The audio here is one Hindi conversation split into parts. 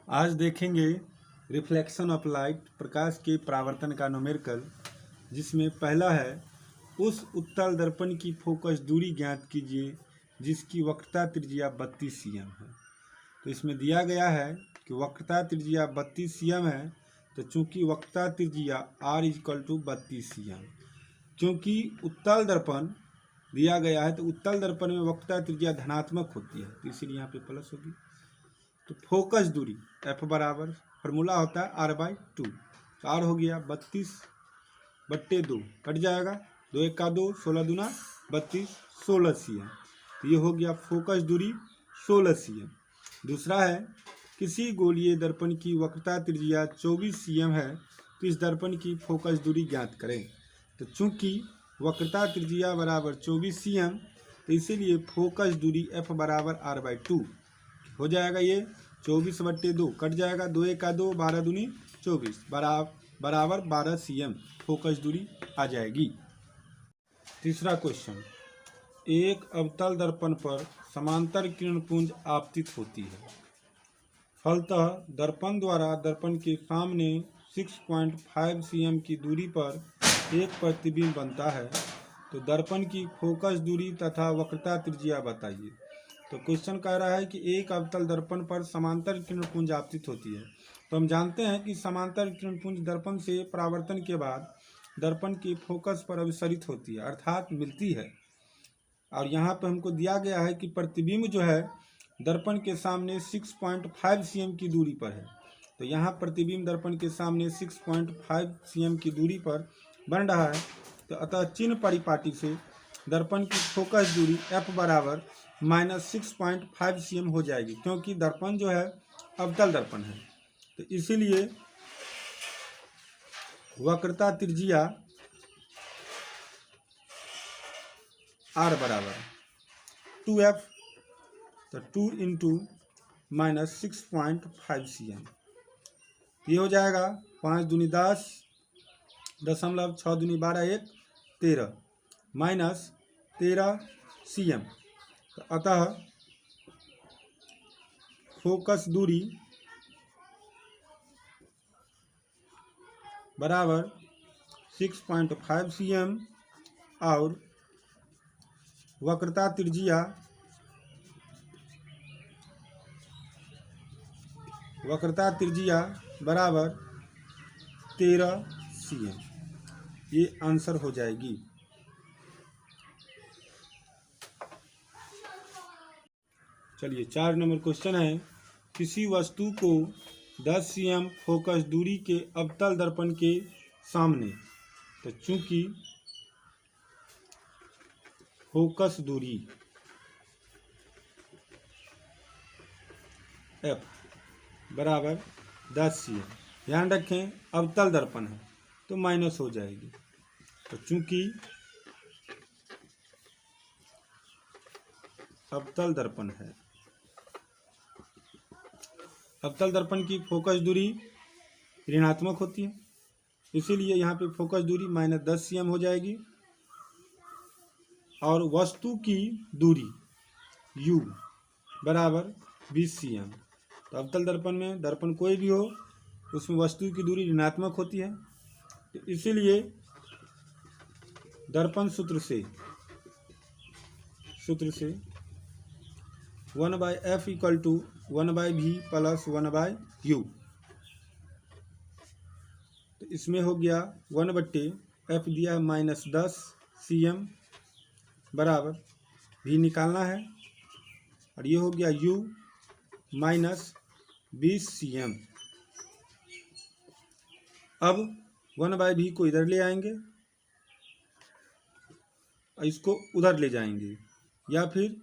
आज देखेंगे रिफ्लेक्शन ऑफ लाइट, प्रकाश के परावर्तन का न्यूमेरिकल, जिसमें पहला है उस उत्तल दर्पण की फोकस दूरी ज्ञात कीजिए जिसकी वक्रता त्रिज्या 32 cm है। तो इसमें दिया गया है कि वक्रता त्रिज्या 32 cm है, तो चूंकि वक्रता त्रिज्या r = 32 cm, क्योंकि उत्तल दर्पण दिया गया है तो उत्तल दर्पण में वक्रता त्रिज्या धनात्मक होती है, तो इसीलिए यहाँ पे प्लस होगी। तो फोकस दूरी F बराबर फार्मूला होता है R/2, तो R हो गया 32/2, कट जाएगा, 2 × 2 16 दूना 32, 16 cm। तो ये हो गया फोकस दूरी 16 cm। दूसरा है किसी गोलीय दर्पण की वक्रता त्रिज्या 24 cm है, तो इस दर्पण की फोकस दूरी ज्ञात करें। तो चूंकि वक्रता त्रिज्या बराबर 24 cm, तो इसीलिए फोकस दूरी F बराबर R/2 हो जाएगा। ये 24/2 कट जाएगा, 2 × 2 12 दूनी 24 बराबर 12 cm फोकस दूरी आ जाएगी। तीसरा क्वेश्चन, एक अवतल दर्पण पर समांतर किरणपुंज आपतित होती है, फलतः दर्पण द्वारा दर्पण के सामने 6.5 cm की दूरी पर एक प्रतिबिंब बनता है, तो दर्पण की फोकस दूरी तथा वक्रता त्रिज्या बताइए। तो क्वेश्चन कह रहा है कि एक अवतल दर्पण पर समांतर किरणपुंज आपतित होती है। तो हम जानते हैं कि समांतर किरणपुंज दर्पण से परावर्तन के बाद दर्पण की फोकस पर अभिसरित होती है, अर्थात मिलती है। और यहाँ पर हमको दिया गया है कि प्रतिबिंब जो है दर्पण के सामने 6.5 cm की दूरी पर है। तो यहाँ प्रतिबिंब दर्पण के सामने 6.5 cm की दूरी पर बन रहा है, तो अतः चिन्ह परिपाटी से दर्पण की फोकस दूरी F बराबर -6.5 cm हो जाएगी, क्योंकि दर्पण जो है अवतल दर्पण है। तो इसीलिए वक्रता त्रिज्या R बराबर 2F, तो 2 × -6.5 cm, ये हो जाएगा 5 दूनी 10, 6 दूनी 12, 1 13 -13 cm। तो अतः फोकस दूरी बराबर 6.5 cm और वक्रता त्रिज्या बराबर 13 cm, ये आंसर हो जाएगी। चलिए 4 नंबर क्वेश्चन है, किसी वस्तु को 10 cm फोकस दूरी के अवतल दर्पण के सामने, तो चूंकि फोकस दूरी F बराबर 10 cm, ध्यान रखें अवतल दर्पण है तो माइनस हो जाएगी। तो चूंकि अवतल दर्पण है, अवतल दर्पण की फोकस दूरी ऋणात्मक होती है, इसीलिए यहाँ पे फोकस दूरी -10 cm हो जाएगी। और वस्तु की दूरी U बराबर 20 cm। तो अवतल दर्पण में दर्पण कोई भी हो उसमें वस्तु की दूरी ऋणात्मक होती है, तो इसीलिए दर्पण सूत्र से 1/F = 1/V + 1/U। तो इसमें हो गया 1/F दिया है -10 cm बराबर V निकालना है, और ये हो गया U -20 cm। अब 1/V को इधर ले आएंगे और इसको उधर ले जाएंगे, या फिर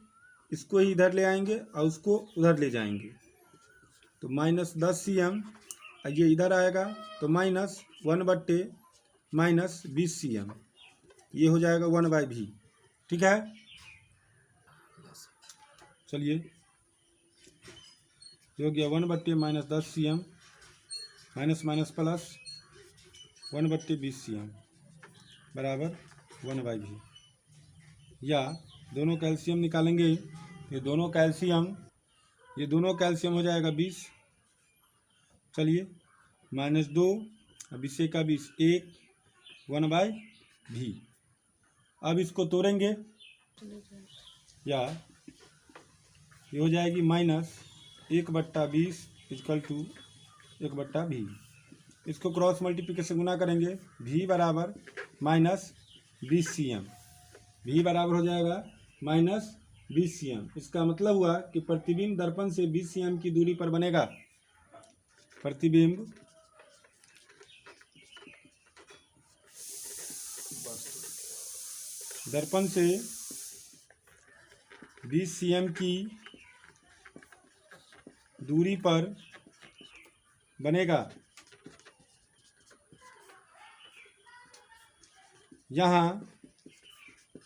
इसको ही इधर ले आएंगे और उसको उधर ले जाएंगे। तो -10 cm, ये इधर आएगा तो -1/20 cm, ये हो जाएगा 1/V। ठीक है, चलिए ये हो गया 1/-10 cm माइनस प्लस 1/20 cm बराबर 1/V। या दोनों कैल्शियम निकालेंगे, ये दोनों कैल्शियम ये दोनों कैल्शियम हो जाएगा 20। चलिए -2 अब इससे का 20 1 1/v। अब इसको तोड़ेंगे या ये हो जाएगी -1/20 = 1/v। इसको क्रॉस मल्टीप्लिकेशन गुना करेंगे v बराबर -20 cm। v बराबर हो जाएगा -20 cm। इसका मतलब हुआ कि प्रतिबिंब दर्पण से 20 cm की दूरी पर बनेगा। प्रतिबिंब दर्पण से 20 cm की दूरी पर बनेगा। यहाँ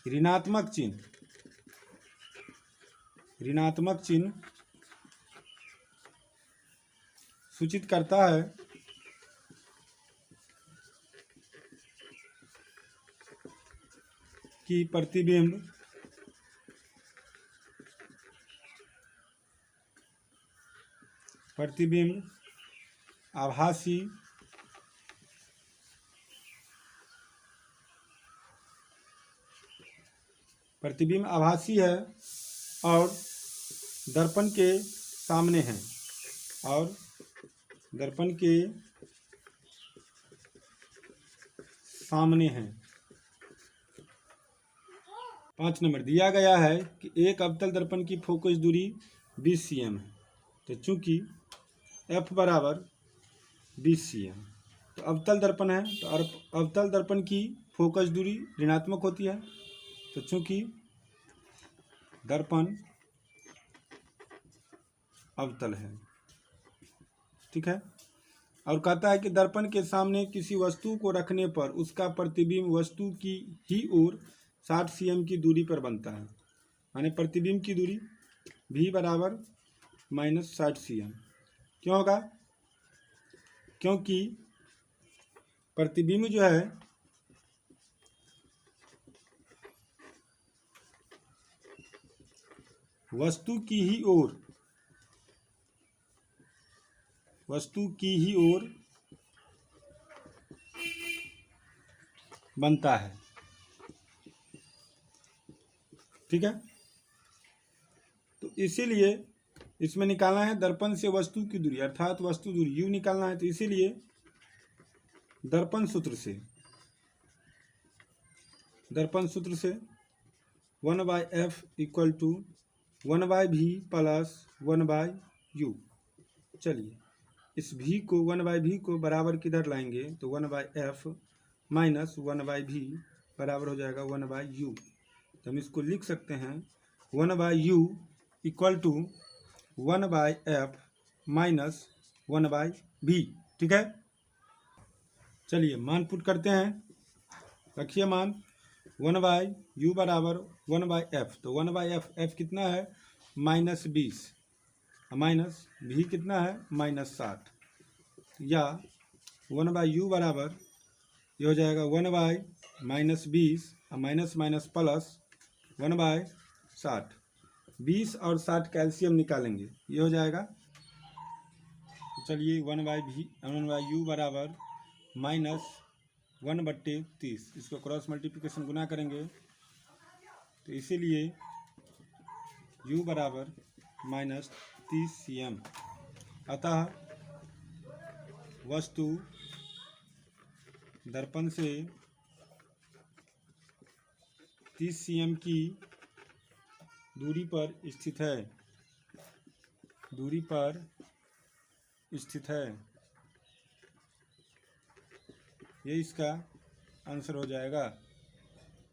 ऋणात्मक चिन्ह सूचित करता है कि प्रतिबिंब आभासी है और दर्पण के सामने है है। 5 नंबर दिया गया है कि एक अवतल दर्पण की फोकस दूरी 20 cm है। तो चूंकि f बराबर 20 cm तो अवतल दर्पण है, तो अवतल दर्पण की फोकस दूरी ऋणात्मक होती है। तो चूंकि दर्पण अवतल है, ठीक है। और कहता है कि दर्पण के सामने किसी वस्तु को रखने पर उसका प्रतिबिंब वस्तु की ही ओर 60 cm की दूरी पर बनता है। यानी प्रतिबिंब की दूरी v बराबर -60 cm। क्यों होगा? क्योंकि प्रतिबिंब जो है वस्तु की ही ओर बनता है, ठीक है। तो इसीलिए इसमें निकालना है दर्पण से वस्तु की दूरी, अर्थात वस्तु दूरी u निकालना है। तो इसीलिए दर्पण सूत्र से 1/f = 1/v + 1/u। चलिए इस v को 1/v को बराबर किधर लाएंगे? तो 1/f - 1/v बराबर हो जाएगा 1/u। तो हम इसको लिख सकते हैं 1/u = 1/f - 1/v, ठीक है। चलिए मान पुट करते हैं। रखिए मान 1/u बराबर 1/f। तो 1/f कितना है? -20 माइनस v कितना है? -60। या 1/u बराबर ये हो जाएगा 1/-20 माइनस प्लस 1/60। 20 और 60 कैल्शियम निकालेंगे, ये हो जाएगा। चलिए 1/u बराबर -1/30। इसको क्रॉस मल्टीप्लिकेशन गुना करेंगे तो इसीलिए u बराबर -30 cm। अतः वस्तु दर्पण से 30 cm की दूरी पर स्थित है। ये इसका आंसर हो जाएगा।